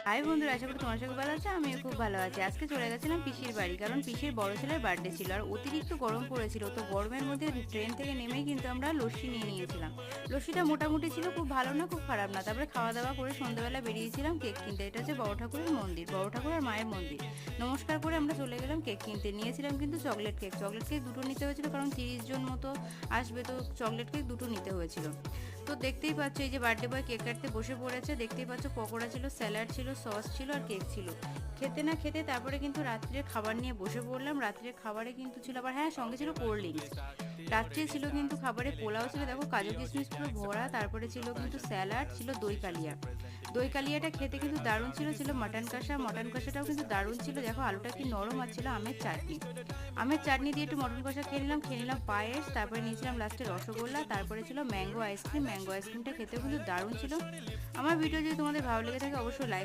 High বন্ধুরা, আশা করি তোমার সঙ্গে ভালো আছে। আমিও খুব ভালো আছি। আজকে চলে গেছিলাম পিসির বাড়ি, কারণ পিসির বড় ছেলের বার্থডে ছিল আর অতিরিক্ত গরম পড়েছিল। তো গরমের মধ্যে ট্রেন থেকে নেমেই কিন্তু আমরা লস্যি নিয়ে নিয়েছিলাম। লস্যিটা মোটামুটি ছিল, খুব ভালো না খুব খারাপ না। তারপরে খাওয়া দাওয়া করে সন্ধ্যাবেলা বেরিয়েছিলাম কেক কিনতে। এটা হচ্ছে বড় ঠাকুরের মন্দির, বড় ঠাকুর আর মায়ের মন্দির। নমস্কার করে আমরা চলে গেলাম কেক কিনতে। নিয়েছিলাম কিন্তু চকলেট কেক। চকলেট কেক দুটো নিতে হয়েছিল, কারণ 30 জন মতো আসবে, তো চকলেট কেক দুটো নিতে হয়েছিল। তো দেখতেই পাচ্ছ, এই যে বার্থডে বয় কেক কাটতে বসে পড়েছে। দেখতেই পাচ্ছ পকোড়া ছিল, স্যালাড ছিল, সস ছিল আর কেক ছিল। খেতে না খেতে তারপরে কিন্তু রাত্রের খাবার নিয়ে বসে পড়লাম। রাত্রের খাবারে কিন্তু ছিল আবার, হ্যাঁ, সঙ্গে ছিল কোল্ড ড্রিঙ্কস। রাত্রে ছিল কিন্তু খাবারে পোলাও ছিল, দেখো কাজু কিশমিশ পুরো ভরা। তারপরে ছিল কিন্তু স্যালাড, ছিল দই কালিয়া। দই কালিয়াটা খেতে কিন্তু দারুণ ছিল। ছিল মাটন কষা, মটন কষাটাও কিন্তু দারুণ ছিল। দেখো আলুটা কি নরম, আর ছিল আমের চাটনি। আমের চাটনি দিয়ে একটু মটন কষা খেয়ে নিলাম পায়েস। তারপরে নিয়েছিলাম লাস্টে রসগোল্লা। তারপরে ছিল ম্যাঙ্গো আইসক্রিম। ম্যাঙ্গো আইসক্রিমটা খেতেও কিন্তু দারুণ ছিল। আমার ভিডিও যদি তোমাদের ভালো লেগে থাকে অবশ্যই লাইক